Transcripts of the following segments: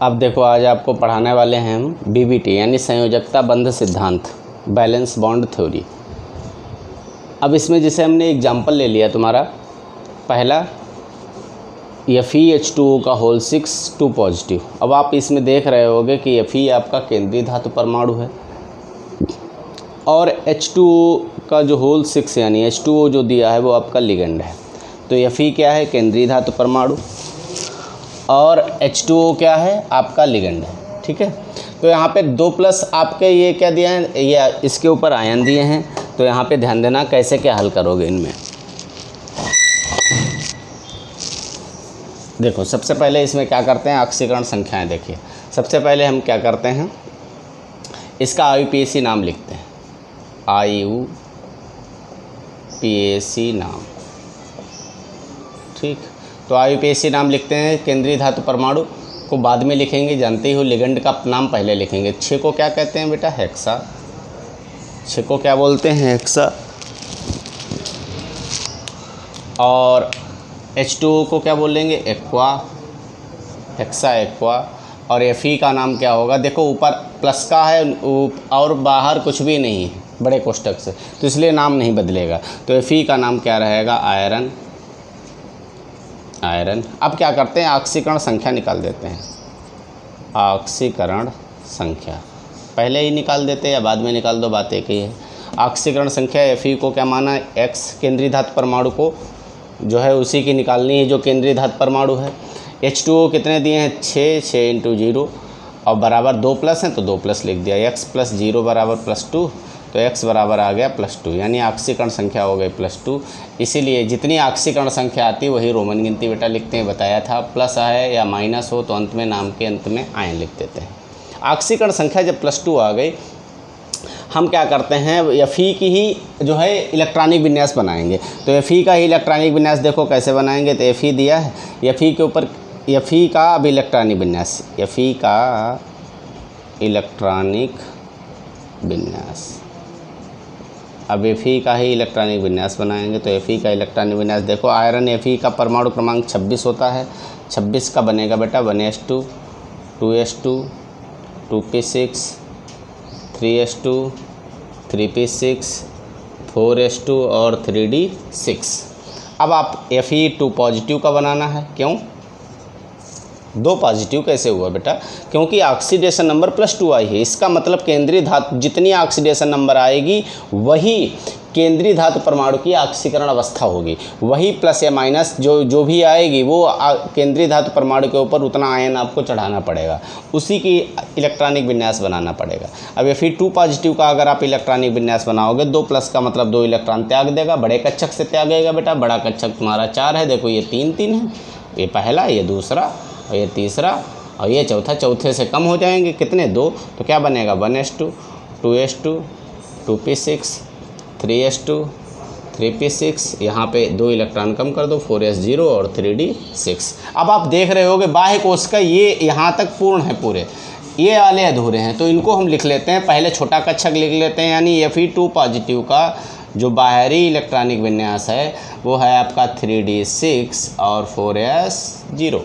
अब देखो आज आपको पढ़ाने वाले हैं हम बीबीटी यानी संयोजकता बंध सिद्धांत, बैलेंस बॉन्ड थ्योरी। अब इसमें जैसे हमने एग्जाम्पल ले लिया तुम्हारा पहला FeH2O का होल 6 2 पॉजिटिव। अब आप इसमें देख रहे होगे कि Fe आपका केंद्रीय धातु परमाणु है और H2O का जो होल 6 यानी H2O जो दिया है वो आपका लिगेंड है। तो Fe क्या है? केंद्रीय धातु परमाणु और H2O क्या है? आपका लिगेंड है। ठीक है, तो यहाँ पे 2+ आपके ये क्या दिया है, ये इसके ऊपर आयन दिए हैं। तो यहाँ पे ध्यान देना कैसे क्या हल करोगे इनमें। देखो सबसे पहले इसमें क्या करते हैं, ऑक्सीकरण संख्याएं देखिए। सबसे पहले हम क्या करते हैं, इसका IUPAC नाम लिखते हैं, IUPAC नाम। ठीक, तो IUPAC नाम लिखते हैं। केंद्रीय धातु परमाणु को बाद में लिखेंगे, जानते ही हो। लिगेंड का नाम पहले लिखेंगे। 6 को क्या कहते हैं बेटा? हेक्सा। 6 को क्या बोलते हैं? हेक्सा। और H2O को क्या बोलेंगे? Aqua, hexa aqua. और Fe का नाम क्या होगा? देखो ऊपर प्लस का है और बाहर कुछ भी नहीं है बड़े कोष्ठक से, तो इसलिए नाम नहीं बदलेगा। तो Fe का नाम क्या रहेगा? आयरन। आयरन। अब क्या करते हैं, ऑक्सीकरण संख्या निकाल देते हैं। ऑक्सीकरण संख्या पहले ही निकाल देते हैं या बाद में निकाल दो, बात एक ही है। ऑक्सीकरण संख्या Fe को क्या माना? X। केंद्रीय धातु परमाणु को जो है उसी की निकालनी है जो केंद्रीय धातु परमाणु है। H2O कितने दिए हैं? 6 × 0 और बराबर 2+ हैं तो 2+ लिख दिया। X + 0 = +2, तो X बराबर आ गया +2, यानी ऑक्सीकरण संख्या हो गई +2। इसीलिए जितनी ऑक्सीकरण संख्या आती है वही रोमन गिनती बेटा लिखते हैं। बताया था, प्लस है या माइनस हो तो अंत में नाम के अंत में आयन लिख देते हैं। ऑक्सीकरण संख्या जब +2 आ गई, हम क्या करते हैं, Fe की ही जो है इलेक्ट्रॉनिक विन्यास बनाएंगे। तो Fe का ही इलेक्ट्रॉनिक विन्यास देखो कैसे बनाएंगे। तो Fe दिया है, Fe के ऊपर Fe का अब इलेक्ट्रॉनिक विन्यास, Fe का इलेक्ट्रॉनिक विन्यास। अब Fe का ही इलेक्ट्रॉनिक विन्यास बनाएंगे। तो Fe का इलेक्ट्रॉनिक विन्यास देखो, आयरन Fe का परमाणु क्रमांक 26 होता है। 26 का बनेगा बेटा 1s2 2s2 2p6 3s2 3p6 4s2 और 3d6। अब आप Fe2 पॉजिटिव का बनाना है। क्यों 2 पॉजिटिव कैसे हुआ बेटा? क्योंकि ऑक्सीडेशन नंबर +2 आई है। इसका मतलब केंद्रीय धातु जितनी ऑक्सीडेशन नंबर आएगी वही केंद्रीय धातु परमाणु की ऑक्सीकरण अवस्था होगी। वही प्लस या माइनस जो भी आएगी वो केंद्रीय धातु परमाणु के ऊपर उतना आयन आपको चढ़ाना पड़ेगा, उसी की इलेक्ट्रॉनिक विन्यास बनाना पड़ेगा। अब Fe2 पॉजिटिव का अगर आप इलेक्ट्रॉनिक विन्यास बनाओगे, 2+ का मतलब 2 इलेक्ट्रॉन त्याग देगा। बड़े कक्षक से त्यागेगा बेटा। बड़ा कक्षक तुम्हारा 4 है। देखो ये 3 है, ये पहला, ये दूसरा और ये तीसरा और ये चौथा। चौथे से कम हो जाएंगे कितने? 2। तो क्या बनेगा? 1s2 2s2 2p6 3s2 3p6। यहाँ पे 2 इलेक्ट्रॉन कम कर दो, 4s0 और 3d6। अब आप देख रहे होगे बाह्य कोश का ये यहाँ तक पूर्ण है, पूरे ये वाले अधूरे हैं। तो इनको हम लिख लेते हैं, पहले छोटा कक्षक लिख लेते हैं। यानी Fe2 पॉजिटिव का जो बाहरी इलेक्ट्रॉनिक विन्यास है वो है आपका 3d6 और 4s0।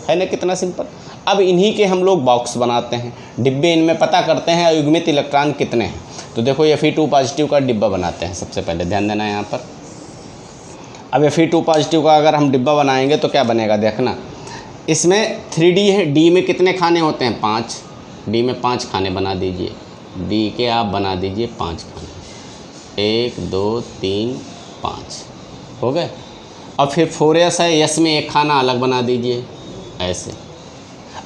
है ना, कितना सिंपल। अब इन्हीं के हम लोग बॉक्स बनाते हैं, डिब्बे इनमें पता करते हैं अयुग्मित इलेक्ट्रॉन कितने हैं। तो देखो Fe2 पॉजिटिव का डिब्बा बनाते हैं। सबसे पहले ध्यान देना यहाँ पर। अब Fe2 पॉजिटिव का अगर हम डिब्बा बनाएंगे तो क्या बनेगा देखना। इसमें 3D है, D में कितने खाने होते हैं? 5। D में 5 खाने बना दीजिए। D के आप बना दीजिए 5 खाने, 1 2 3 5 हो गए। और फिर 4s है, S में 1 खाना अलग बना दीजिए ऐसे।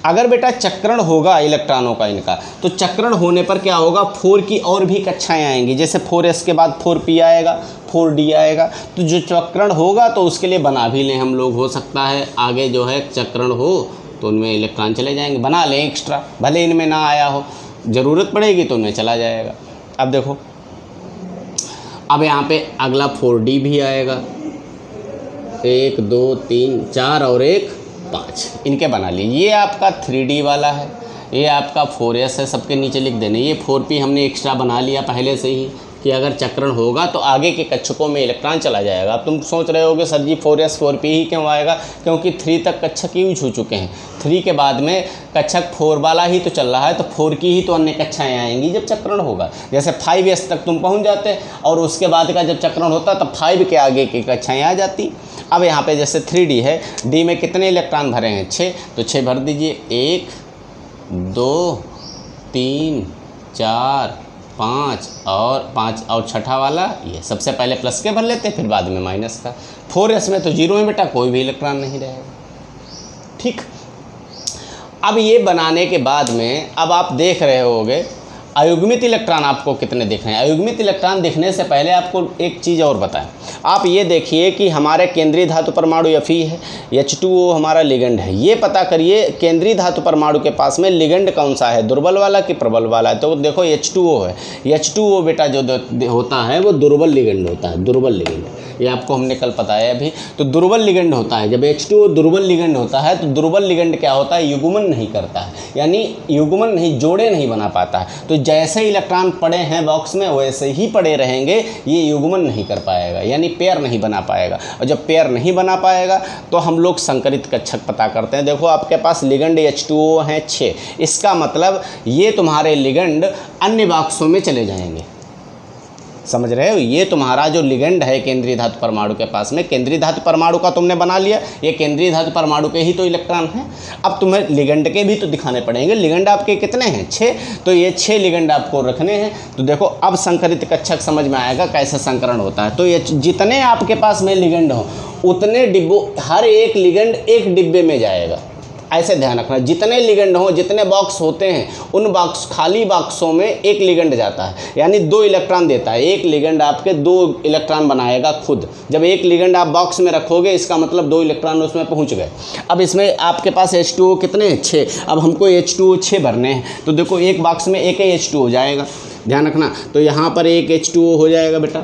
अगर बेटा चक्रण होगा इलेक्ट्रॉनों का इनका, तो चक्रण होने पर क्या होगा, 4 की और भी कक्षाएं आएंगी। जैसे 4s के बाद 4p आएगा, 4d आएगा। तो जो चक्रण होगा तो उसके लिए बना भी लें हम लोग। हो सकता है आगे जो है चक्रण हो तो उनमें इलेक्ट्रॉन चले जाएंगे, बना लें एक्स्ट्रा, भले इनमें ना आया हो, ज़रूरत पड़ेगी तो उनमें चला जाएगा। अब देखो, अब यहाँ पे अगला 4d भी आएगा। 1 2 3 4 और 1 5 इनके बना ली। ये आपका 3D वाला है, ये आपका 4s है। सबके नीचे लिख देने। ये 4p हमने एक्स्ट्रा बना लिया पहले से ही, कि अगर चक्रण होगा तो आगे के कक्षकों में इलेक्ट्रॉन चला जाएगा। अब तुम सोच रहे होगे सर जी 4s 4p ही क्यों आएगा, क्योंकि 3 तक कक्षक यूज हो चुके हैं। 3 के बाद में कक्षक 4 वाला ही तो चल रहा है, तो 4 की ही तो अन्य कक्षाएँ आएंगी जब चक्रण होगा। जैसे 5s तक तुम पहुँच जाते और उसके बाद का जब चक्रण होता तब 5 के आगे की कक्षाएँ आ जाती। अब यहाँ पे जैसे 3d है, d में कितने इलेक्ट्रॉन भरे हैं 6, तो 6 भर दीजिए। 1 2 3 4 5 और छठा वाला ये सबसे पहले प्लस के भर लेते फिर बाद में माइनस का। 4s में तो 0 है बेटा, कोई भी इलेक्ट्रॉन नहीं रहेगा। ठीक, अब ये बनाने के बाद में अब आप देख रहे होगे अयुग्मित इलेक्ट्रॉन आपको कितने दिख रहे हैं। अयुग्मित इलेक्ट्रॉन दिखने से पहले आपको एक चीज़ और बताएं। आप ये देखिए कि हमारे केंद्रीय धातु परमाणु Fe है, H2O हमारा लिगेंड है। ये पता करिए केंद्रीय धातु परमाणु के पास में लिगेंड कौन सा है, दुर्बल वाला कि प्रबल वाला है। तो देखो H2O है। H2O बेटा जो होता है वो दुर्बल लिगेंड होता है, दुर्बल लिगेंड। ये आपको हमने कल बताया अभी। तो दुर्बल लिगेंड होता है। जब H2O दुर्बल लिगेंड होता है तो दुर्बल लिगेंड क्या होता है, युग्मन नहीं करता है, यानी युग्मन नहीं, जोड़े नहीं बना पाता है। तो जैसे इलेक्ट्रॉन पड़े हैं बॉक्स में वैसे ही पड़े रहेंगे, ये युग्मन नहीं कर पाएगा, यानी पेयर नहीं बना पाएगा। और जब पेयर नहीं बना पाएगा तो हम लोग संकरित कक्षक पता करते हैं। देखो आपके पास लिगेंड H2O हैं 6, इसका मतलब ये तुम्हारे लिगेंड अन्य बॉक्सों में चले जाएंगे। समझ रहे हो, ये तुम्हारा जो लिगेंड है केंद्रीय धातु परमाणु के पास में, केंद्रीय धातु परमाणु का तुमने बना लिया, ये केंद्रीय धातु परमाणु के ही तो इलेक्ट्रॉन हैं। अब तुम्हें लिगेंड के भी तो दिखाने पड़ेंगे। लिगेंड आपके कितने हैं 6, तो ये 6 लिगेंड आपको रखने हैं। तो देखो अब संकरित कक्षक समझ में आएगा कैसे संकरण होता है। तो ये जितने आपके पास में लिगेंड हो उतने डिब्बों, हर एक लिगेंड एक डिब्बे में जाएगा। ऐसे ध्यान रखना, जितने लिगेंड हो, जितने बॉक्स होते हैं उन बॉक्स, खाली बॉक्सों में एक लिगेंड जाता है, यानी 2 इलेक्ट्रॉन देता है। एक लिगेंड आपके 2 इलेक्ट्रॉन बनाएगा खुद। जब एक लिगेंड आप बॉक्स में रखोगे इसका मतलब 2 इलेक्ट्रॉन उसमें पहुंच गए। अब इसमें आपके पास H2O कितने हैं 6। अब हमको H2O 6 भरने हैं, तो देखो एक बॉक्स में एक ही H2O जाएगा, ध्यान रखना। तो यहाँ पर एक H2O हो जाएगा बेटा,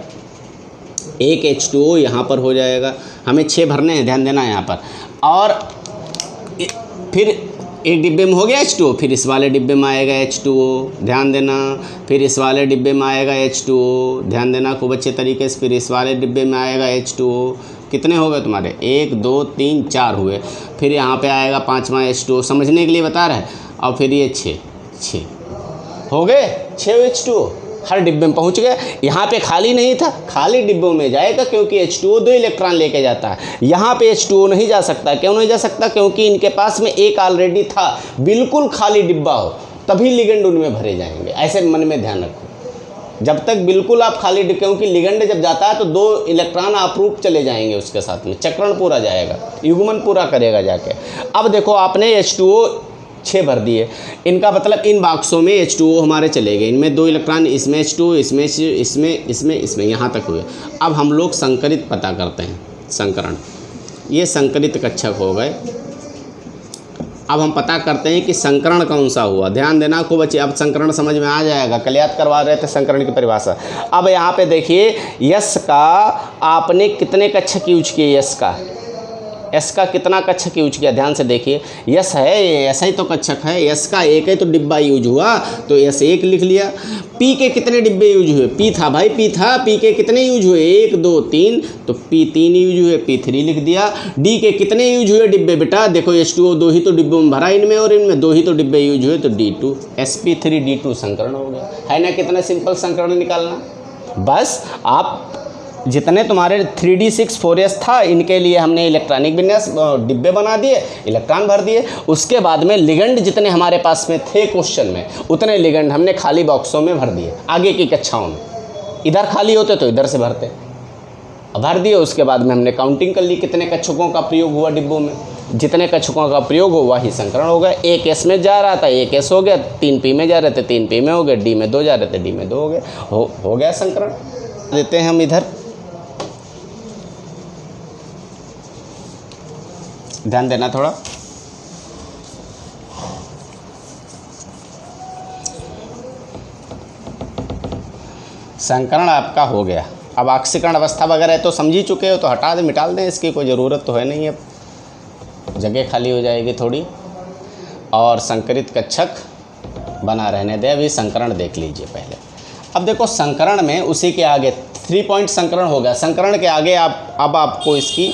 एक H2O यहाँ पर हो जाएगा। हमें 6 भरने हैं, ध्यान देना यहाँ पर। और फिर एक डिब्बे में हो गया H2O, फिर इस वाले डिब्बे में आएगा H2O, ध्यान देना। फिर इस वाले डिब्बे में आएगा H2O, ध्यान देना खूब अच्छे तरीके से। फिर इस वाले डिब्बे में आएगा H2O। कितने हो गए तुम्हारे, 1 2 3 4 हुए। फिर यहाँ पे आएगा 5वां H2O, समझने के लिए बता रहा है। और फिर ये 6 हो गए, 6 H2O हर डिब्बे में पहुंच गया। यहाँ पे खाली नहीं था, खाली डिब्बों में जाएगा क्योंकि H2O 2 इलेक्ट्रॉन लेके जाता है। यहाँ पे H2O नहीं जा सकता। क्यों नहीं जा सकता, क्योंकि इनके पास में एक ऑलरेडी था। बिल्कुल खाली डिब्बा हो तभी लिगेंड उनमें भरे जाएंगे, ऐसे मन में ध्यान रखो। जब तक बिल्कुल आप खाली, क्योंकि लिगेंड जब जाता है तो 2 इलेक्ट्रॉन अप्रूप चले जाएंगे उसके साथ में, चक्रण पूरा जाएगा, युग्मन पूरा करेगा जाके। अब देखो आपने H2O 6 भर दिए, इनका मतलब इन बॉक्सों में H2O हमारे चले गए। इनमें 2 इलेक्ट्रॉन, इसमें H2O, इसमें यहाँ तक हुए। अब हम लोग संकरित पता करते हैं, संकरण। ये संकरित कक्षक हो गए। अब हम पता करते हैं कि संकरण कौन सा हुआ। ध्यान देना खूब अच्छे, अब संकरण समझ में आ जाएगा। कल याद करवा रहे थे संकरण की परिभाषा। अब यहाँ पे देखिए यस का आपने कितने कक्षक यूज किए, यस का कितना कक्षक यूज किया, ध्यान से देखिए। यस है, ऐसा ही तो कक्षक है। यस का एक है तो डिब्बा यूज हुआ, तो यस 1 लिख लिया। पी के कितने डिब्बे यूज हुए, पी था भाई, पी था। पी के कितने यूज हुए, 1 2 3, तो पी 3 यूज हुए, पी 3 लिख दिया। डी के कितने यूज हुए डिब्बे बेटा, देखो H2O 2 ही तो डिब्बों में भरा, इनमें और इनमें 2 ही तो डिब्बे यूज हुए, तो D2 sp3D2 संकरण हो गया। है ना कितना सिंपल संकरण निकालना। बस आप जितने तुम्हारे 3D6 4s था इनके लिए हमने इलेक्ट्रॉनिक विन्यास डिब्बे बना दिए, इलेक्ट्रॉन भर दिए। उसके बाद में लिगेंड जितने हमारे पास में थे क्वेश्चन में उतने लिगेंड हमने खाली बॉक्सों में भर दिए आगे की कक्षाओं में। इधर खाली होते तो इधर से भरते, भर दिए। उसके बाद में हमने काउंटिंग कर ली कितने कक्षकों का प्रयोग हुआ डिब्बों में। जितने कक्षकों का प्रयोग हो वही संकरण हो गया। एक S में जा रहा था, एक S हो गया। 3 P में जा रहे थे, 3 P में हो गए। D में 2 जा रहे थे, D में 2 हो गए। हो गया संकरण। देते हैं हम इधर, ध्यान देना थोड़ा। संकरण आपका हो गया। अब ऑक्सीकरण अवस्था वगैरह तो समझ ही चुके हो, तो हटा दे, मिटाल दें, इसकी कोई ज़रूरत तो है नहीं। अब जगह खाली हो जाएगी थोड़ी। और संकरित कक्षक बना रहने दे। अभी संकरण देख लीजिए पहले। अब देखो संकरण में उसी के आगे 3 पॉइंट संकरण हो गया। संकरण के आगे अब आपको इसकी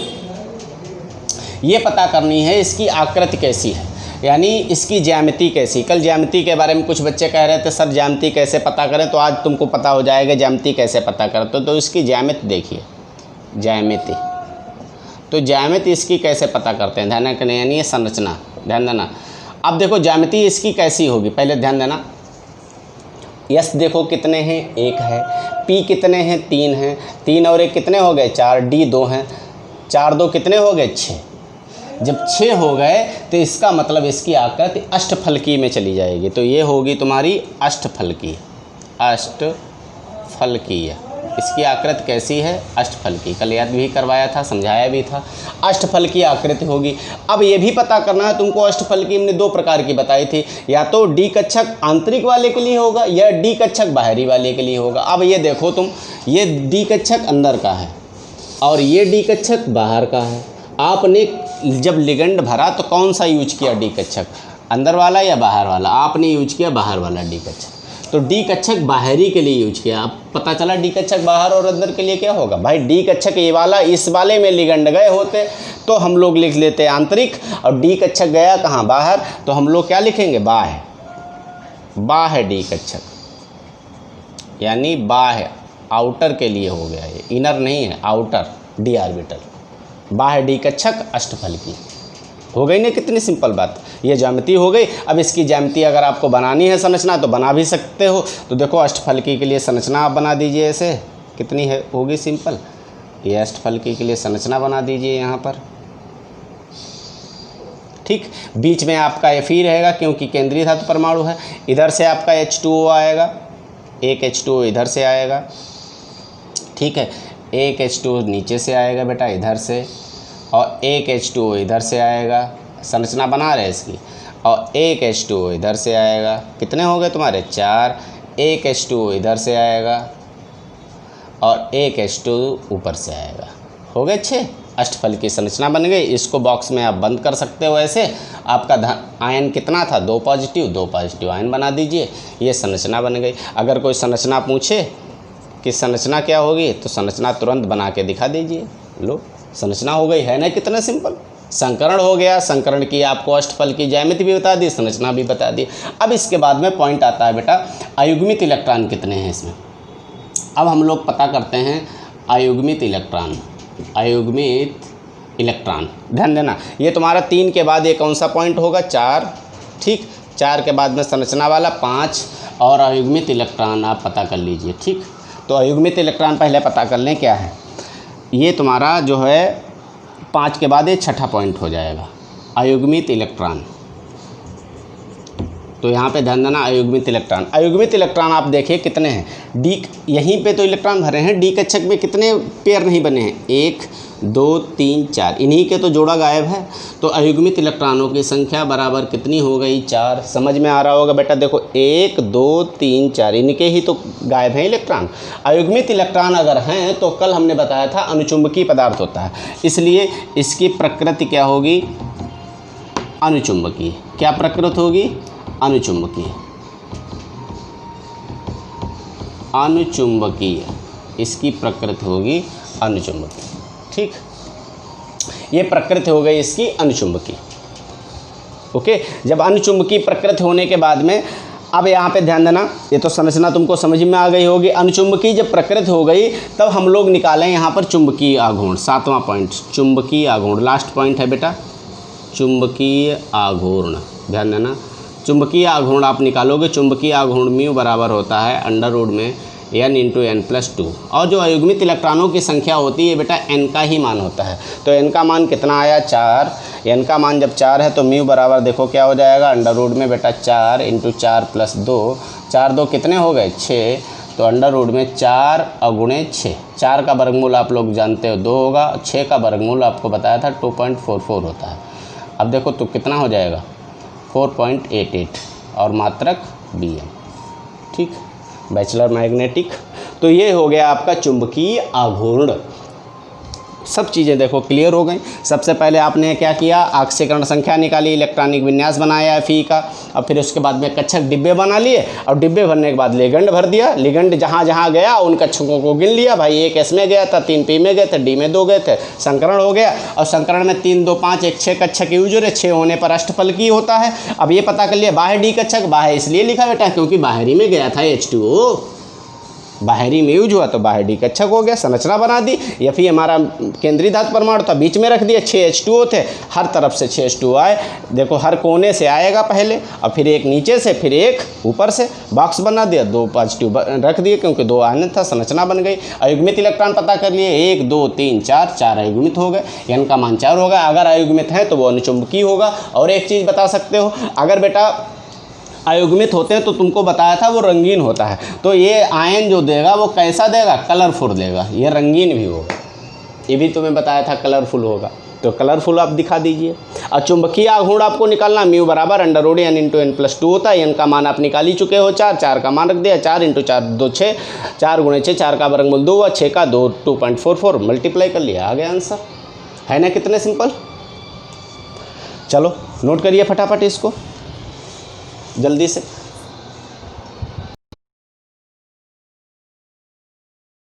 ये पता करनी है इसकी आकृति कैसी है, यानी इसकी ज्यामिति कैसी। कल ज्यामिति के बारे में कुछ बच्चे कह रहे थे सर ज्यामिति कैसे पता करें, तो आज तुमको पता हो जाएगा ज्यामिति कैसे पता करें। तो इसकी ज्यामिति देखिए, ज्यामिति, तो ज्यामिति इसकी कैसे पता करते हैं, ध्यान रखना, यानी ये संरचना, ध्यान देना। अब देखो ज्यामिति इसकी कैसी होगी, पहले ध्यान देना। यस देखो कितने हैं, 1 है। पी कितने हैं, 3 हैं। 3 और 1 कितने हो गए, 4। डी 2 हैं। 4 2 कितने हो गए, 6। जब 6 हो गए तो इसका मतलब इसकी आकृति अष्टफलकी में चली जाएगी। तो ये होगी तुम्हारी अष्टफलकी, अष्टफलकीय। इसकी आकृति कैसी है, अष्टफलकी। कल याद भी करवाया था, समझाया भी था, अष्टफलकी आकृति होगी। अब ये भी पता करना है तुमको, अष्टफलकी हमने 2 प्रकार की बताई थी, या तो डी कक्षक आंतरिक वाले के लिए होगा या डी कक्षक बाहरी वाले के लिए होगा। अब ये देखो तुम, ये डी कक्षक अंदर का है और ये डी कक्षक बाहर का है। आपने जब लिगेंड भरा तो कौन सा यूज किया, डी कक्षक, अंदर वाला या बाहर वाला? आपने यूज किया बाहर वाला डी कक्षक, तो डी कक्षक बाहरी के लिए यूज किया। अब पता चला डी कक्षक बाहर और अंदर के लिए क्या होगा भाई, डी कक्षक ये वाला इस वाले में लिगेंड गए होते तो हम लोग लिख लेते आंतरिक, और डी कक्षक गया कहाँ, बाहर, तो हम लोग क्या लिखेंगे, बाह्य। बाह्य डी कक्षक, यानी बाह्य, आउटर के लिए हो गया, ये इनर नहीं है, आउटर डी ऑर्बिटल। बाह्य डी कक्षक अष्टफलकी हो गई ना, कितनी सिंपल बात। ये ज्यामिति हो गई। अब इसकी ज्यामिति अगर आपको बनानी है संरचना तो बना भी सकते हो। तो देखो अष्टफलकी के लिए संरचना आप बना दीजिए, ऐसे कितनी है, होगी सिंपल। ये अष्टफलकी के लिए संरचना बना दीजिए यहाँ पर, ठीक। बीच में आपका Fe रहेगा क्योंकि केंद्रीय धातु परमाणु है। इधर से आपका H2O आएगा, एक H2O इधर से आएगा, ठीक है। एक H2O नीचे से आएगा बेटा इधर से, और एक H2O इधर से आएगा, संरचना बना रहे इसकी, और एक H2O इधर से आएगा। कितने हो गए तुम्हारे, 4। एक H2O इधर से आएगा और एक H2O ऊपर से आएगा, हो गए 6। अष्टफलकी संरचना बन गई। इसको बॉक्स में आप बंद कर सकते हो ऐसे। आपका आयन कितना था, 2 पॉजिटिव आयन बना दीजिए, ये संरचना बन गई। अगर कोई संरचना पूछे कि संरचना क्या होगी, तो संरचना तुरंत बना के दिखा दीजिए, लो संरचना हो गई, है ना, कितना सिंपल। संकरण हो गया, संकरण की आपको अष्टफलकी ज्यामिति भी बता दी, संरचना भी बता दी। अब इसके बाद में पॉइंट आता है बेटा, अयुग्मित इलेक्ट्रॉन कितने हैं इसमें। अब हम लोग पता करते हैं अयुग्मित इलेक्ट्रॉन। अयुग्मित इलेक्ट्रॉन, ध्यान देना, ये तुम्हारा 3 के बाद ये कौन सा पॉइंट होगा, 4, ठीक। 4 के बाद में संरचना वाला 5, और अयुग्मित इलेक्ट्रॉन आप पता कर लीजिए, ठीक। तो अयुग्मित इलेक्ट्रॉन पहले पता कर लें क्या है। ये तुम्हारा जो है 5 के बाद ये 6ठा पॉइंट हो जाएगा, अयुग्मित इलेक्ट्रॉन। तो यहाँ पे ध्यान देना, अयुग्मित इलेक्ट्रॉन। अयुग्मित इलेक्ट्रॉन आप देखिए कितने हैं, डी, यहीं पे तो इलेक्ट्रॉन भरे हैं, डी कक्षक में कितने पेयर नहीं बने हैं, 1 2 3 4, इन्हीं के तो जोड़ा गायब है। तो अयुग्मित इलेक्ट्रॉनों की संख्या बराबर कितनी हो गई, 4। समझ में आ रहा होगा बेटा, देखो 1 2 3 4, इनके ही तो गायब हैं इलेक्ट्रॉन। अयुग्मित इलेक्ट्रॉन अगर हैं तो कल हमने बताया था अनुचुंबकीय पदार्थ होता है, इसलिए इसकी प्रकृति क्या होगी, अनुचुंबकीय। क्या प्रकृति होगी, अनुचुंबकीय। अनुचुंबकीय, इसकी प्रकृति होगी अनुचुंबकीय, ठीक। ये प्रकृति हो गई इसकी अनुचुंबकीय, ओके। जब अनुचुंबकीय प्रकृति होने के बाद में, अब यहाँ पे ध्यान देना, ये तो संरचना तुमको समझ में आ गई होगी। अनुचुंबकीय जब प्रकृति हो गई तब हम लोग निकालें यहाँ पर चुंबकीय आघूर्ण, 7वां पॉइंट, चुंबकीय आघूर्ण, लास्ट पॉइंट है बेटा, चुंबकीय आघूर्ण। ध्यान देना, चुंबकीय आघूर्ण आप निकालोगे, चुंबकीय आघूर्ण म्यू बराबर होता है अंडर रूट में n × n+2, और जो अयुग्मित इलेक्ट्रॉनों की संख्या होती है बेटा n का ही मान होता है। तो n का मान कितना आया, 4। n का मान जब 4 है तो म्यू बराबर देखो क्या हो जाएगा, अंडर रूट में बेटा 4 × 4 + 2, 4 2 कितने हो गए, 6। तो अंडर रूट में 4 × 6, 4 का वर्गमूल आप लोग जानते हो 2 होगा, 6 का वर्गमूल आपको बताया था 2.44 होता है। अब देखो तो कितना हो जाएगा, 4.88, और मात्रक Bm, ठीक, बैचलर मैग्नेटिक। तो ये हो गया आपका चुंबकीय आघूर्ण। सब चीज़ें देखो क्लियर हो गई। सबसे पहले आपने क्या किया, आक्सीकरण संख्या निकाली, इलेक्ट्रॉनिक विन्यास बनाया Fe का, और फिर उसके बाद में कक्षक डिब्बे बना लिए, और डिब्बे भरने के बाद लिगेंड भर दिया। लिगेंड जहाँ जहाँ गया उन कक्षकों को गिन लिया, भाई 1 S में गया था, 3 P में गए थे, D में 2 गए थे, संकरण हो गया। और संकरण में 3 2 5 1 6 कक्षक यूज हो रहे, 6 होने पर अष्टफलकीय होता है। अब ये पता कर लिया बाह्य डी कक्षक, बाह्य इसलिए लिखा बेटा क्योंकि बाहरी में गया था H2O, बाहरी में यूज हुआ तो बाहर डी कक्षक हो गया। संरचना बना दी, Fe हमारा केंद्रीय धातु परमाणु था, बीच में रख दिया, 6 H2O थे, हर तरफ से 6 H2O आए। देखो हर कोने से आएगा पहले, और फिर एक नीचे से, फिर एक ऊपर से, बॉक्स बना दिया, 2 पॉजिटिव रख दिए क्योंकि 2 आयन था, संरचना बन गई। अयुग्मित इलेक्ट्रॉन पता कर लिए, 1 2 3 4 अयुग्मित हो गए, n का मान 4 होगा। अगर अयुग्मित है तो वो अनुचुंबकीय होगा। और एक चीज़ बता सकते हो, अगर बेटा अयुग्मित होते हैं तो तुमको बताया था वो रंगीन होता है, तो ये आयन जो देगा वो कैसा देगा, कलरफुल देगा, ये रंगीन भी होगा, ये भी तुम्हें बताया था कलरफुल होगा, तो कलरफुल आप दिखा दीजिए। और चुंबकीय आघूर्ण आपको निकालना, म्यू बराबर √n × n+2 होता है। n का मान आप निकाल ही चुके हो, 4 का मान रख दिया, 4 × 4 2 6, 4 × 6 4 का वर्गमूल 2 हुआ, 6 का 2 2.44 मल्टीप्लाई कर लिया, आ गया आंसर। है ना कितने सिंपल। चलो नोट करिए फटाफट इसको जल्दी से।